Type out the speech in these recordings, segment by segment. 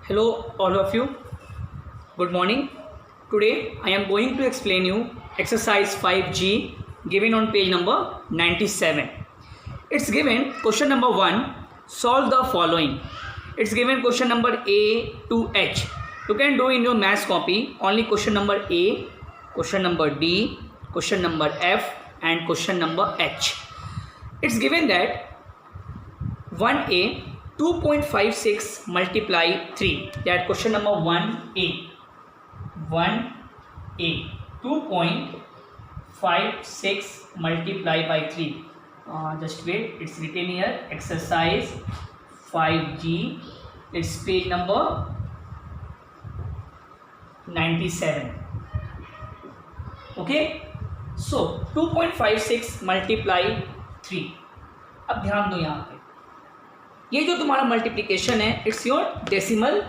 Hello all of you. Good morning. Today I am going to explain you exercise 5G given on page number 97. It's given question number 1, solve the following. It's given question number A to H. You can do in your maths copy only question number A, question number D, question number F and question number H. It's given that 1A 2.56 multiply 3, that question number 1A 2.56 multiply by 3. Just wait, it's written here exercise 5G, it's page number 97. Okay, so 2.56 multiply 3. अब ध्यान दो यहाँ पे, ये जो तुम्हारा multiplication है it's your decimal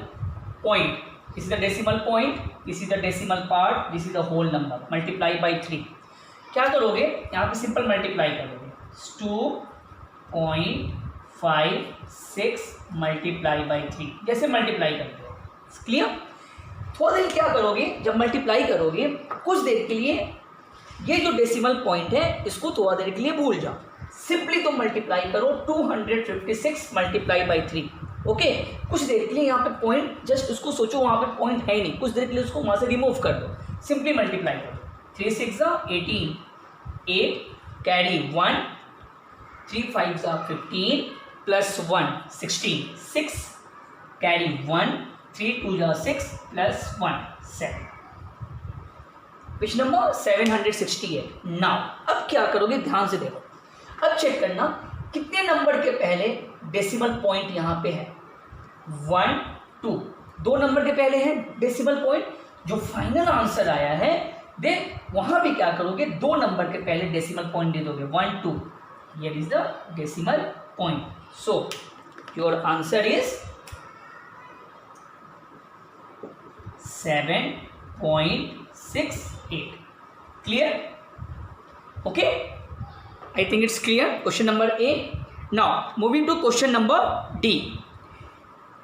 point. This is the decimal point, this is the decimal part, this is the whole number. Multiply by 3. क्या करोगे यहाँ पे? सिंपल मल्टीप्लाई करोगे. 2.56 मल्टीप्लाई बाय 3 जैसे मल्टीप्लाई करते हो. क्लियर? थोड़ा देर क्या करोगे, जब मल्टीप्लाई करोगे कुछ देर के लिए ये जो डेसिमल पॉइंट है इसको थोड़ा देर के लिए भूल जाओ. सिंपली तो मल्टीप्लाई करो 256 मल्टीप्लाई बाई 3. ओके, कुछ देर के लिए यहाँ पे पॉइंट जस्ट उसको सोचो, वहाँ पे पॉइंट है ही नहीं, कुछ देर के लिए उसको वहाँ से रिमूव कर दो. सिंपली मल्टीप्लाई करो. 3 6 18, 8 carry 1, 3 5 15 plus 1 16, 6 carry 1, 3 2 6 plus 1 7. Which number? 768. Now अब क्या करोगे, ध्यान से देखो. अब चेक करना कितने नंबर के पहले डेसिमल पॉइंट यहाँ पे है. 1 2, 2 नंबर के पहले है डेसिमल पॉइंट. जो फाइनल आंसर आया है देन वहां भी क्या करोगे, 2 नंबर के पहले डेसिमल पॉइंट दे दोगे. 1 2, here is the decimal point. So your answer is 7.68. Clear? Okay, I think it's clear. Question number A. Now moving to question number D.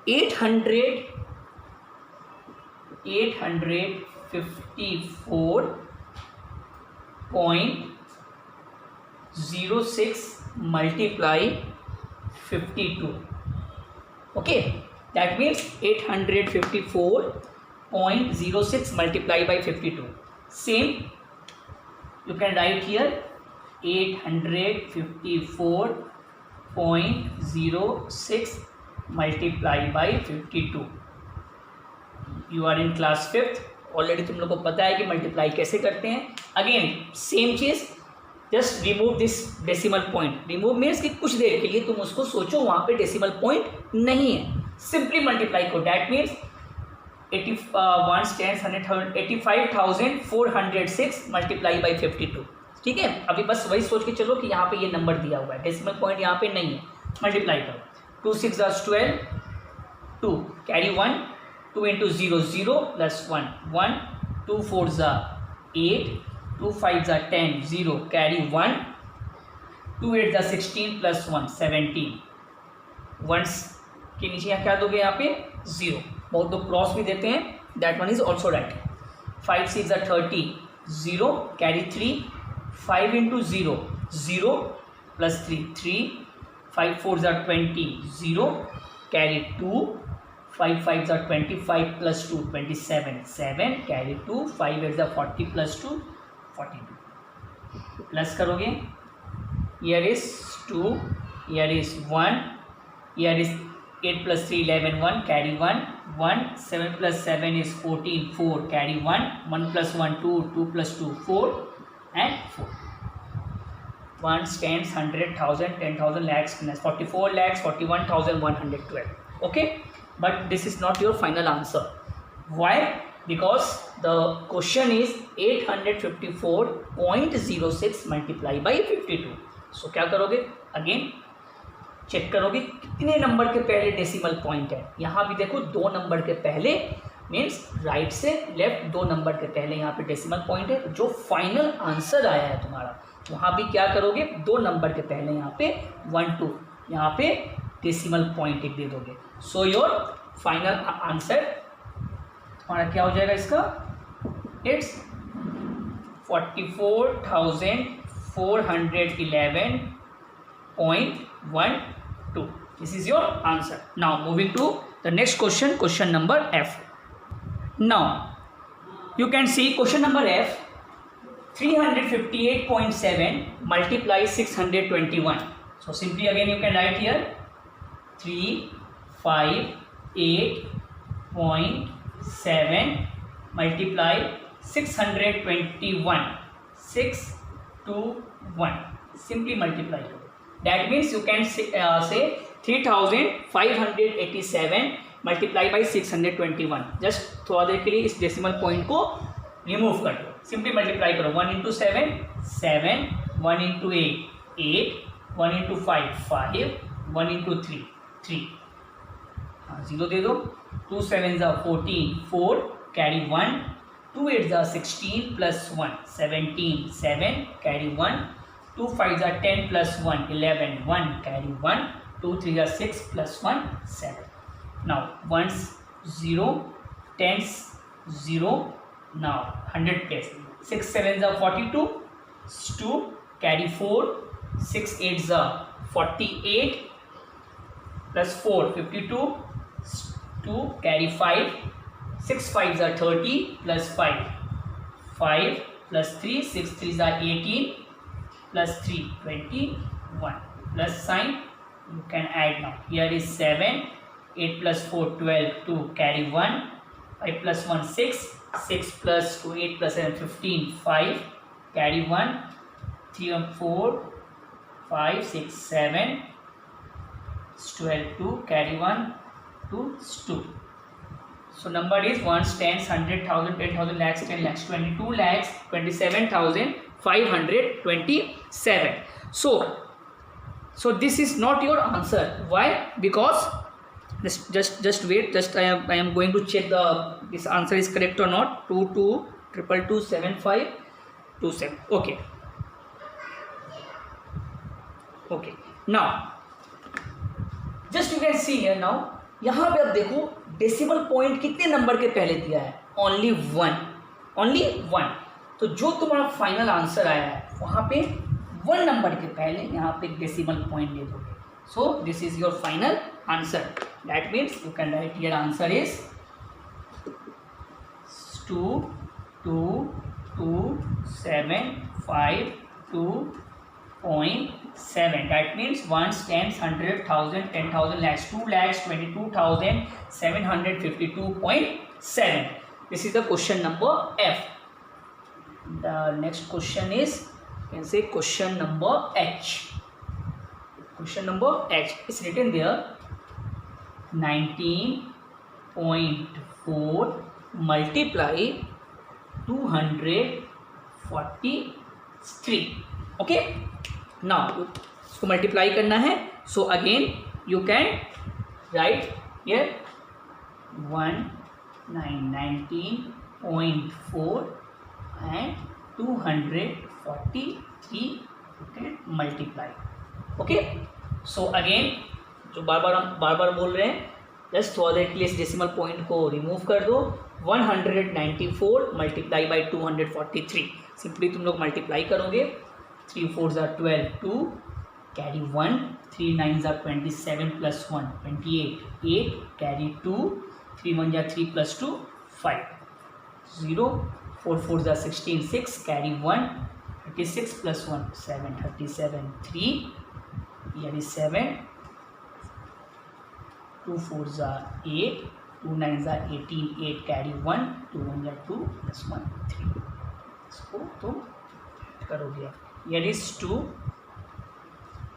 854.06 multiply 52. Okay, that means 854.06 multiply by 52. Same you can write here 854.06 multiply by 52. You are in class 5th. Already तुम लोग को पता है कि multiply कैसे करते हैं. Again same cheese, just remove this decimal point. Remove means कि कुछ देर के लिए तुम उसको सोचो वहाँ पे डेसिमल पॉइंट नहीं है. सिंपली मल्टीप्लाई करो. That means 85,406 multiply by 52. ठीक है, अभी बस वही सोच के चलो कि यहाँ पे ये नंबर दिया हुआ है, डेसिमल पॉइंट यहाँ पे नहीं है. मल्टीप्लाई करो. 2 6 12, 2 carry 1, 2 into 0 0 plus 1 1, 2 4 8, 2 5 10, 0 carry 1, 2 8 16 plus 1 17. Ones के नीचे यहाँ क्या दोगे, यहाँ पे 0. बहुत लोग क्रॉस भी देते हैं, that one is also right. 5 6 30, 0 carry 3, 5 into 0 0 plus 3 3, 5 4 20, 0 carry 2, 5 5 25 plus 2 27, 7 carry 2, 5 8 40 plus 2 42. Plus करोगे, here is 2, here is 1, here is 8 plus 3 11, 1 carry 1 1, 7 plus 7 is 14, 4 carry 1, 1 plus 1 2, 2 plus 2 4 and 4. 1 tens 100,000 10,000 lakhs 44 lakhs 41,112. Okay, but this is not your final answer. Why? Because the question is 854.06 multiply by 52. So क्या करोगे, again check करोगे कितने number के पहले decimal point है. यहाँ भी देखो 2 नंबर के पहले मीन्स राइट से लेफ्ट 2 नंबर के पहले यहाँ पे डेसिमल पॉइंट है. जो फाइनल आंसर आया है तुम्हारा वहाँ भी क्या करोगे, 2 नंबर के पहले यहाँ पे 1 2, यहाँ पे डेसिमल पॉइंट एक दे दोगे. सो योर फाइनल आंसर हमारा क्या हो जाएगा इसका, it's 44,411.12. This is your answer. Now moving to the next question, question number F. Now you can see question number F, 358.7 multiply 621. So simply again you can write here 358.7 multiply 621. 621 simply multiply. That means you can say 3,587 multiply by 621. Just थोड़ा देर के लिए इस decimal point को remove कर दो, simply multiply करो. 1 into 7 7, 1 into 8 8, 1 into 5 5, 1 into 3 3. हाँ, 0 दे दो. 2 7 14 4 carry 1, 2 8 16 plus 1 17 7 carry 1, 2 5 10 plus 1 11 1 carry 1, 2 3 6 plus 1 7. Now 1s 0, 10s 0. Now 100 place. 6 7 42, 2 carry 4, 6 8 48 plus 4 52, 2 carry 5, 6 5 30 plus 5 5 plus 3, 6 3 18 plus 3 21 plus sign you can add. Now here is 7, 8 plus 4 12, 2 carry 1, 5 plus 1 6, 6 plus 2 8 plus 7 15 5 carry 1, 3 and 4 5 6 7 12 2 carry 1 2 2. So number is 1s 10s 100,000 10,000 lakhs 10 lakhs 22 lakhs 27,527. So this is not your answer. Why? Because just wait, I am going to check this answer is correct or not. 22227527. Okay, now just you can see here. now यहाँ पे आप देखो decimal point कितने number के पहले दिया है, only one. तो जो तुम्हारा फाइनल आंसर आया है वहाँ पे 1 नंबर के पहले यहाँ पे डेसिमल पॉइंट दे दोगे. So this is your final answer. That means you can write here answer is 222752.7. That means 1s 10s 100,000 10,000 lakhs 2 lakhs 22,752.7. This is the question number F. The next question is, you can say question number H. Question number H is written there 19.4 multiply 243. Okay, now इसको multiply करना है. So again you can right here 19.4 and 243 you can multiply. Okay, so again जो बार बार बोल रहे हैं, just थोड़ा देर के लिए इस डेसिमल पॉइंट को रिमूव कर दो. 194 मल्टीप्लाई बाई 243. सिंपली तुम लोग मल्टीप्लाई करोगे. 3 4 12 2 carry 1, 3 9 27 plus 1 28 8 carry 2, 3 1 3 plus 2 5 0 4 4 16 6 carry 1 36 plus 1 7 37 3 here is 7 2 4 8 2 9 18 8 carry 1 2 1 2 plus 1 3. इसको तुम करोगे. here is 2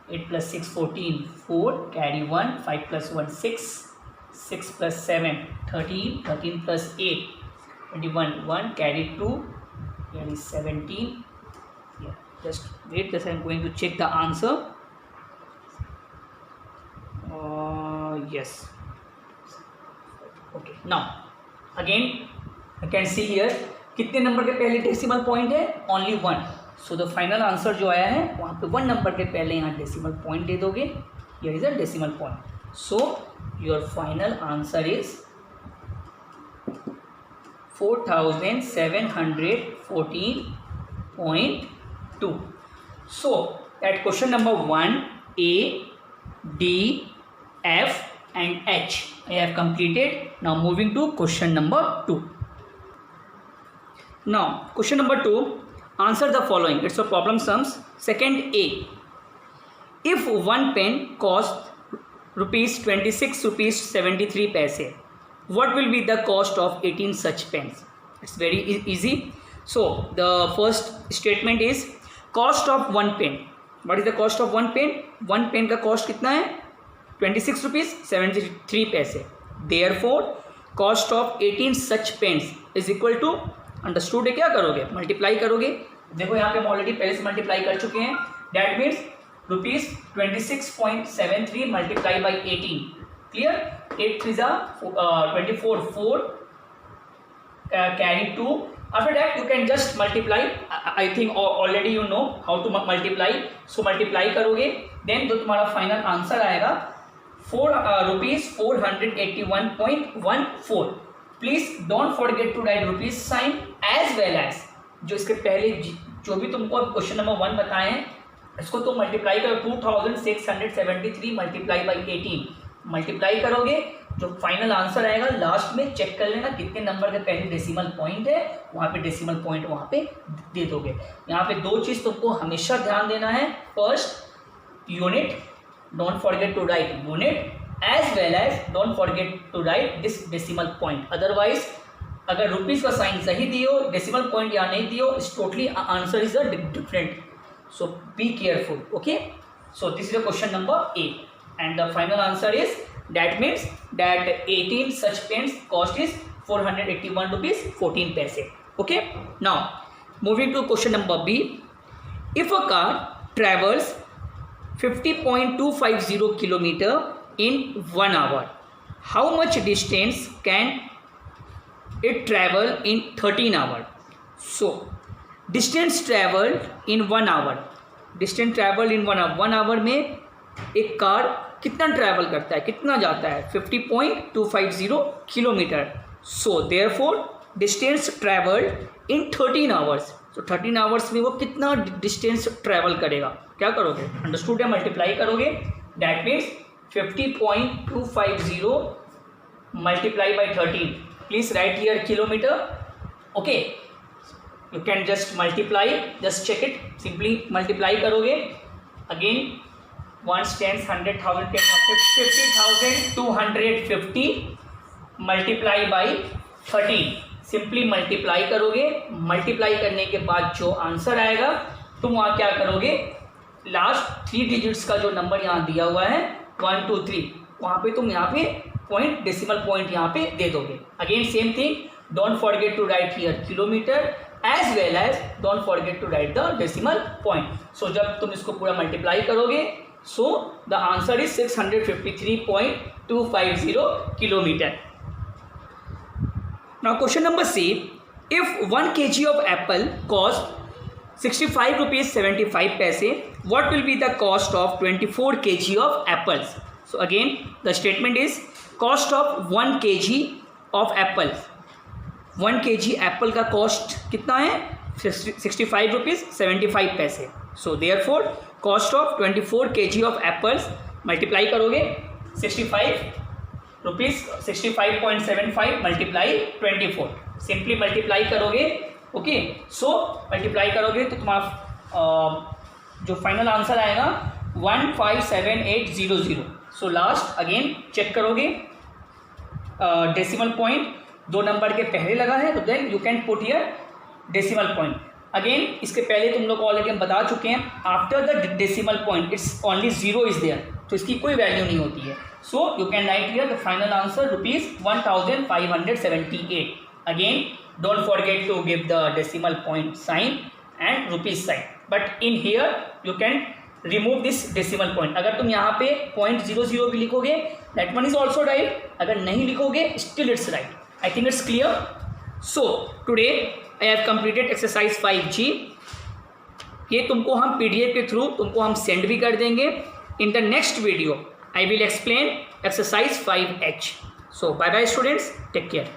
8 plus 6 14 4 carry 1 5 plus 1 6 6 plus 7 13 13 plus 8 21 1 carry 2. here is 17. yeah, just wait, just I am going to check the answer. Yes. Okay, now again I can see here कितने number के पहले decimal point है, only 1. So the final answer जो आया है वहाँ पे 1 number के पहले यहाँ डेसिमल पॉइंट दे दोगे. Here is a decimal point. So your final answer is 4714.2. So at question number 1, A, D, F and H I have completed. Now moving to question number 2. Now question number 2, answer the following. It's a problem sums. Second A, if one pen costs ₹26.73, what will be the cost of 18 such pens? It's very easy. So the first statement is cost of one pen. What is the cost of one pen? One pen का cost कितना है? ₹26.73. Therefore cost of 18 such pens is equal to, understood है, क्या करोगे? Multiply करोगे. देखो यहाँ पे हम ऑलरेडी पहले से मल्टीप्लाई कर चुके हैं. That means ₹26.73 multiply by 18. Clear? 8 3 24, 4 carry 2. After that you can just multiply. I think already you know how to multiply. So multiply करोगे, then जो तुम्हारा फाइनल आंसर आएगा ₹481.14. Please don't forget to write rupees sign as well as जो इसके पहले जो भी तुमको क्वेश्चन नंबर 1 बताए हैं इसको तुम मल्टीप्लाई करो. 2673 मल्टीप्लाई बाई 18 मल्टीप्लाई करोगे, जो फाइनल आंसर आएगा लास्ट में चेक कर लेना कितने नंबर के पहले डेसिमल पॉइंट है, वहाँ पे डेसिमल पॉइंट वहाँ पे दे दोगे. यहाँ पे 2 चीज़ तुमको हमेशा ध्यान देना है. First unit, don't forget to write unit, as well as don't forget to write this decimal point. Otherwise अगर रुपीज़ का साइन सही दियो, डेसिमल पॉइंट यहाँ नहीं दियो, इस totally answer is a different. So be careful. Okay, so this is the question number A and the final answer is that means that 18 such pens cost is ₹481.14. Okay, now moving to question number B. If a car travels 50.250 km in 1 hour, how much distance can it travel in 13 hours? So distance travelled in 1 hour. Distance travelled in 1 hour. 1 hour में एक car कितना travel करता है, कितना जाता है? 50.250 kilometre. So therefore distance travelled इन 13 hours. तो 13 hours में वो कितना डिस्टेंस ट्रैवल करेगा? क्या करोगे? अंडरस्टूड है, मल्टीप्लाई करोगे. That means 50.250 multiply by 13. Please right here kilometre. Okay, you can just multiply, just check it, simply multiply करोगे. again 1 10 100,000 50,250 multiply by 13. Simply multiply करोगे. मल्टीप्लाई करने के बाद जो आंसर आएगा तुम वहाँ क्या करोगे? लास्ट 3 डिजिट्स का जो नंबर यहाँ दिया हुआ है 1 2 3, वहाँ पे तुम यहाँ पे पॉइंट डेसिमल पॉइंट यहाँ पे दे दोगे. Again same thing, don't forget to write here kilometre as well as don't forget to write the decimal point. So जब तुम इसको पूरा मल्टीप्लाई करोगे, so the answer is 653.250 kilometer. Now question number C. If 1 kg of apple cost ₹65.75, what will be the cost of 24 kg of apples? So again the statement is cost of 1 kg of apples. 1 kg apple का cost कितना है? ₹65.75. So therefore cost of 24 kg of apples multiply करोगे 65.75 multiply 24. Simply multiply करोगे. Okay, so multiply करोगे तो तुम्हारा जो final answer आएगा 157,800. सो लास्ट अगेन चेक करोगे डेसिमल पॉइंट 2 नंबर के पहले लगा है तो then you can put here decimal point. Again इसके पहले तुम लोग को ऑलरेडी हम बता चुके हैं, after the decimal point it's only 0 is there, तो इसकी कोई वैल्यू नहीं होती है. So you can write here the final answer ₹1,578. Again don't forget to give the decimal point sign and rupees sign, but in here you can remove this decimal point. अगर तुम यहाँ पे .00 भी लिखोगे that one is also right, अगर नहीं लिखोगे still it's right. I think it's clear. So today I have completed exercise 5G. ये तुमको हम PDF के थ्रू तुमको हम सेंड भी कर देंगे. In the next video I will explain exercise 5H. So bye bye students, take care.